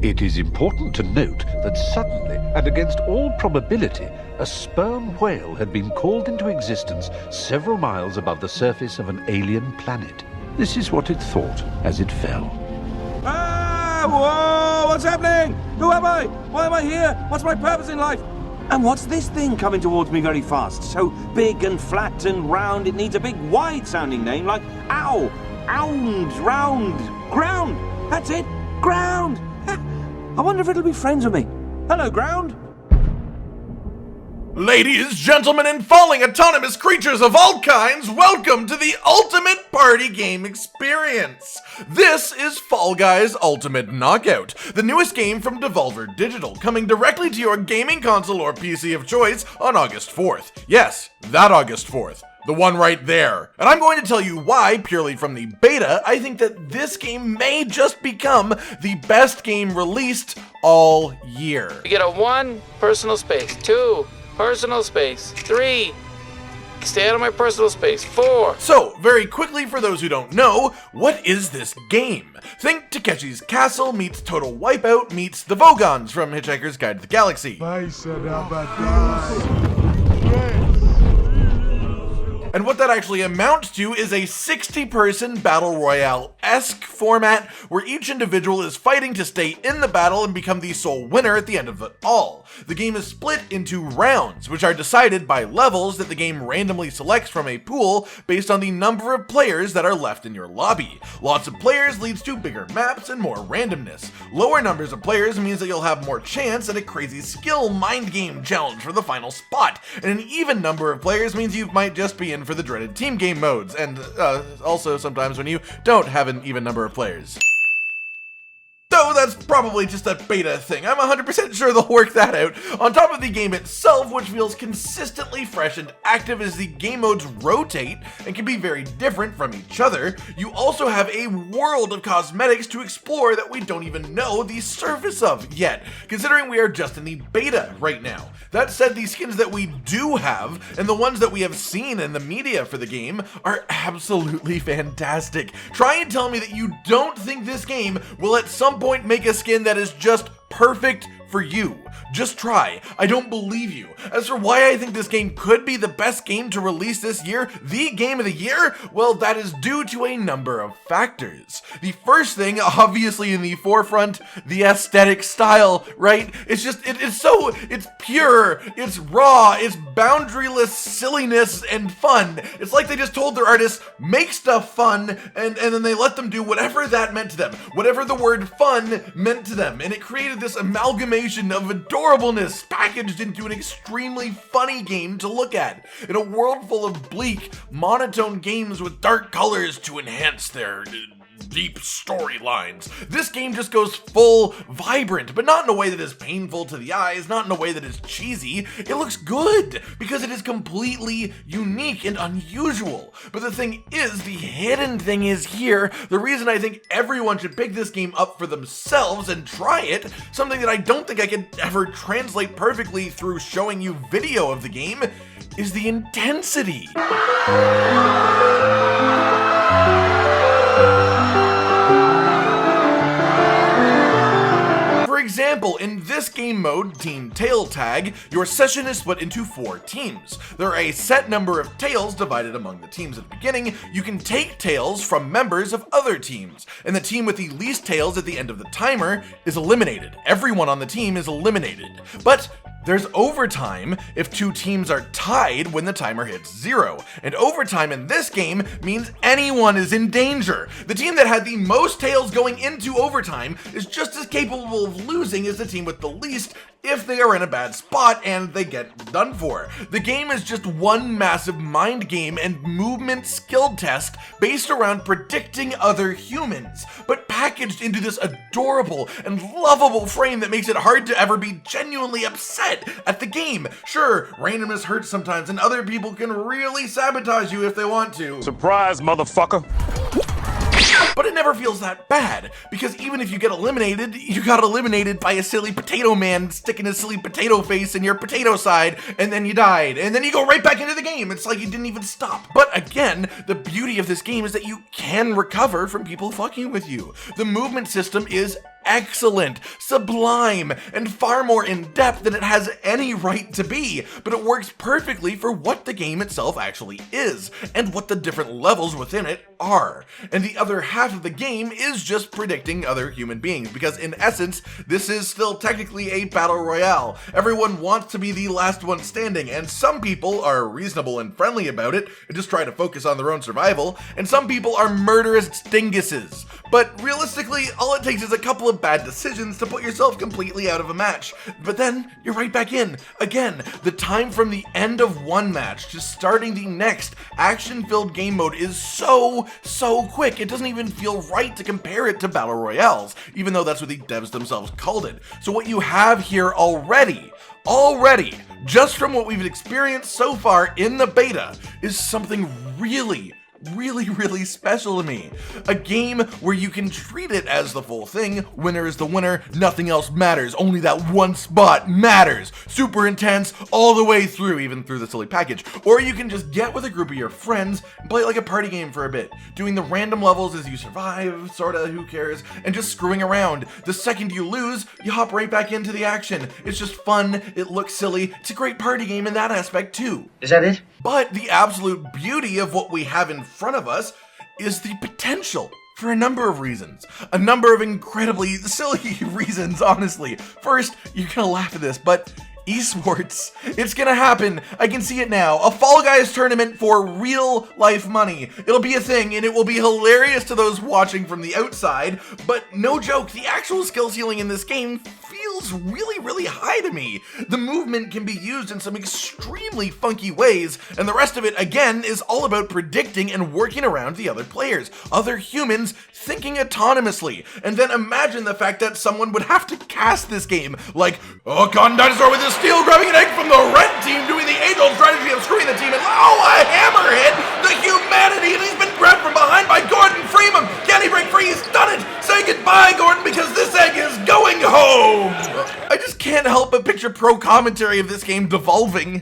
It is important to note that suddenly, and against all probability, a sperm whale had been called into existence several miles above the surface of an alien planet. This is what it thought as it fell. Ah! Whoa! What's happening? Who am I? Why am I here? What's my purpose in life? And what's this thing coming towards me very fast? So big and flat and round, it needs a big wide-sounding name like ow, ound, round, ground. That's it, ground. I wonder if it'll be friends with me. Hello, ground. Ladies, gentlemen, and falling autonomous creatures of all kinds, welcome to the ultimate party game experience. This is Fall Guys Ultimate Knockout, the newest game from Devolver Digital, coming directly to your gaming console or PC of choice on August 4th. Yes, that August 4th. The one right there. And I'm going to tell you why, purely from the beta, I think that this game may just become the best game released all year. You get a 1, personal space, 2, personal space, 3, stay out of my personal space, 4. So, very quickly for those who don't know, what is this game? Think Takeshi's Castle meets Total Wipeout meets the Vogons from Hitchhiker's Guide to the Galaxy. And what that actually amounts to is a 60-person battle royale-esque format where each individual is fighting to stay in the battle and become the sole winner at the end of it all. The game is split into rounds, which are decided by levels that the game randomly selects from a pool based on the number of players that are left in your lobby. Lots of players leads to bigger maps and more randomness. Lower numbers of players means that you'll have more chance at a crazy skill mind game challenge for the final spot, and an even number of players means you might just be in for the dreaded team game modes, and also sometimes when you don't have an even number of players. Though that's probably just a beta thing. I'm 100% sure they'll work that out. On top of the game itself, which feels consistently fresh and active as the game modes rotate and can be very different from each other, you also have a world of cosmetics to explore that we don't even know the surface of yet, considering we are just in the beta right now. That said, the skins that we do have, and the ones that we have seen in the media for the game, are absolutely fantastic. Try and tell me that you don't think this game will at some point make a skin that is just perfect for you. Just try. I don't believe you. As for why I think this game could be the best game to release this year, the game of the year, well, that is due to a number of factors. The first thing, obviously in the forefront, the aesthetic style, right? It's just, it's pure, it's raw, it's boundaryless silliness and fun. It's like they just told their artists, make stuff fun, and then they let them do whatever that meant to them, whatever the word fun meant to them, and it created this amalgamation of adorableness packaged into an extremely funny game to look at. In a world full of bleak, monotone games with dark colors to enhance their deep storylines, this game just goes full vibrant, but not in a way that is painful to the eyes, not in a way that is cheesy. It looks good because it is completely unique and unusual. But the thing is, the hidden thing is here, the reason I think everyone should pick this game up for themselves and try it, something that I don't think I could ever translate perfectly through showing you video of the game, is the intensity. For example, in this game mode, Team Tail Tag, your session is split into 4 teams. There are a set number of tails divided among the teams at the beginning. You can take tails from members of other teams, and the team with the least tails at the end of the timer is eliminated. Everyone on the team is eliminated. But there's overtime if 2 teams are tied when the timer hits 0. And overtime in this game means anyone is in danger. The team that had the most tails going into overtime is just as capable of losing as the team with the least if they are in a bad spot and they get done for. The game is just one massive mind game and movement skill test based around predicting other humans, but packaged into this adorable and lovable frame that makes it hard to ever be genuinely upset at the game. Sure, randomness hurts sometimes and other people can really sabotage you if they want to. Surprise, motherfucker. But it never feels that bad, because even if you get eliminated, you got eliminated by a silly potato man sticking a silly potato face in your potato side, and then you died, and then you go right back into the game. It's like you didn't even stop. But again, the beauty of this game is that you can recover from people fucking with you. The movement system is excellent, sublime, and far more in-depth than it has any right to be, but it works perfectly for what the game itself actually is, and what the different levels within it are. And the other half of the game is just predicting other human beings, because in essence, this is still technically a battle royale. Everyone wants to be the last one standing, and some people are reasonable and friendly about it, and just try to focus on their own survival, and some people are murderous dinguses. But realistically, all it takes is a couple of bad decisions to put yourself completely out of a match. But then, you're right back in. Again, the time from the end of one match to starting the next action-filled game mode is so quick. It doesn't even feel right to compare it to Battle Royales, even though that's what the devs themselves called it. So what you have here already, just from what we've experienced so far in the beta, is something really special to me. A game where you can treat it as the full thing. Winner is the winner, nothing else matters, only that one spot matters. Super intense all the way through, even through the silly package. Or you can just get with a group of your friends and play it like a party game for a bit, doing the random levels as you survive, sorta, who cares, and just screwing around. The second you lose, you hop right back into the action. It's just fun, it looks silly, it's a great party game in that aspect too. Is that it? But the absolute beauty of what we have in front of us is the potential for a number of reasons. A number of incredibly silly reasons, honestly. First, you're gonna laugh at this, but esports, it's gonna happen. I can see it now. A Fall Guys tournament for real life money. It'll be a thing, and it will be hilarious to those watching from the outside, but no joke, the actual skill ceiling in this game feels really high to me. The movement can be used in some extremely funky ways, and the rest of it, again, is all about predicting and working around the other players, other humans thinking autonomously. And then imagine the fact that someone would have to cast this game like, oh, Con Dinosaur with his steel grabbing an egg from the red team, doing the age-old strategy of screwing the team, and oh, a hammer hit the humanity, and he's been grabbed from behind by Gordon Freeman. Can he break free? He's done it. Say goodbye, Gordon, because this egg is going home. I just can't help but picture pro commentary of this game devolving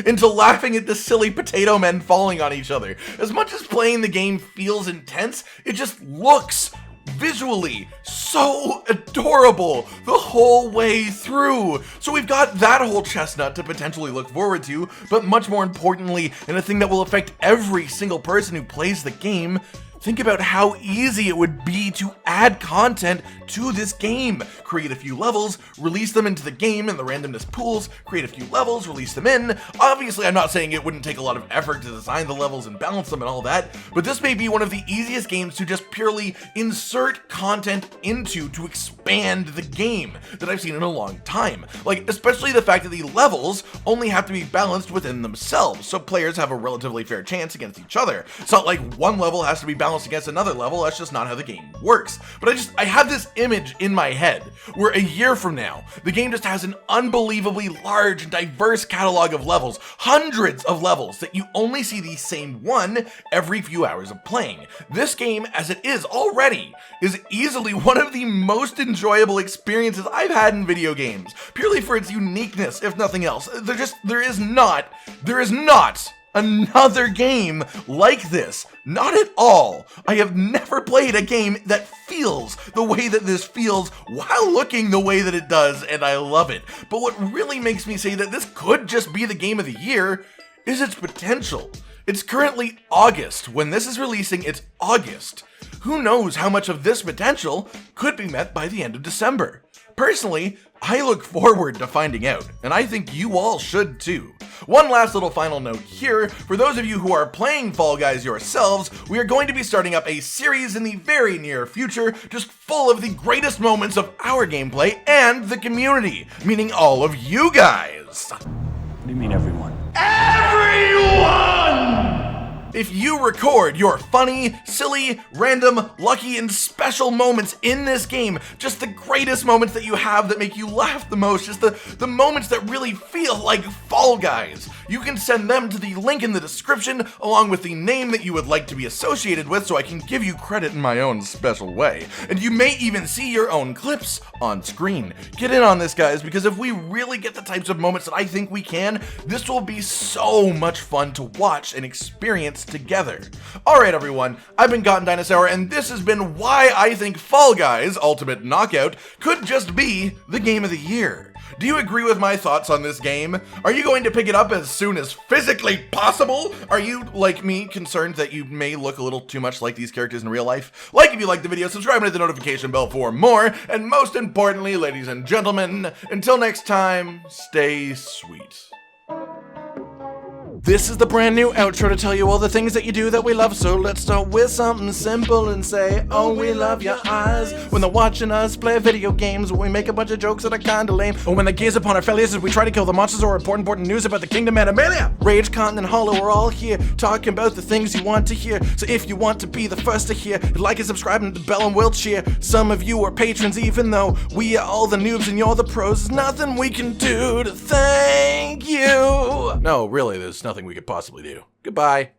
into laughing at the silly potato men falling on each other. As much as playing the game feels intense, it just looks visually so adorable the whole way through. So we've got that whole chestnut to potentially look forward to, but much more importantly, and a thing that will affect every single person who plays the game, think about how easy it would be to add content to this game. Create a few levels, release them into the game in the randomness pools, create a few levels, release them in. Obviously, I'm not saying it wouldn't take a lot of effort to design the levels and balance them and all that, but this may be one of the easiest games to just purely insert content into to expand the game that I've seen in a long time. Like, especially the fact that the levels only have to be balanced within themselves, so players have a relatively fair chance against each other. It's not like one level has to be balanced against another level, that's just not how the game works. But I have this image in my head where a year from now, the game just has an unbelievably large and diverse catalog of levels, hundreds of levels that you only see the same one every few hours of playing. This game, as it is already, is easily one of the most enjoyable experiences I've had in video games, purely for its uniqueness, if nothing else. There is not another game like this. Not at all. I have never played a game that feels the way that this feels while looking the way that it does, and I love it. But what really makes me say that this could just be the game of the year is its potential. It's currently August. When this is releasing, it's August. Who knows how much of this potential could be met by the end of December? Personally, I look forward to finding out, and I think you all should too. One last little final note here, for those of you who are playing Fall Guys yourselves, we are going to be starting up a series in the very near future, just full of the greatest moments of our gameplay and the community, meaning all of you guys. What do you mean everyone? Everyone! If you record your funny, silly, random, lucky, and special moments in this game, just the greatest moments that you have that make you laugh the most, just the moments that really feel like Fall Guys, you can send them to the link in the description along with the name that you would like to be associated with so I can give you credit in my own special way. And you may even see your own clips on screen. Get in on this, guys, because if we really get the types of moments that I think we can, this will be so much fun to watch and experience points together. Alright everyone, I've been Gotten Dinosaur, and this has been why I think Fall Guys Ultimate Knockout could just be the game of the year. Do you agree with my thoughts on this game? Are you going to pick it up as soon as physically possible? Are you, like me, concerned that you may look a little too much like these characters in real life? Like if you liked the video, subscribe and hit the notification bell for more, and most importantly, ladies and gentlemen, until next time, stay sweet. This is the brand new outro to tell you all the things that you do that we love, so let's start with something simple and say, oh, we love your eyes. When they're watching us play video games, we make a bunch of jokes that are kinda lame, or when they gaze upon our failures as we try to kill the monsters or important news about the kingdom Animalia. Rage, Continent, Hollow, we're all here, talking about the things you want to hear, so if you want to be the first to hear, like and subscribe and the bell and we'll cheer. Some of you are patrons even though we are all the noobs and you're the pros, there's nothing we can do to thank you. No, really, there's nothing we could possibly do. Goodbye.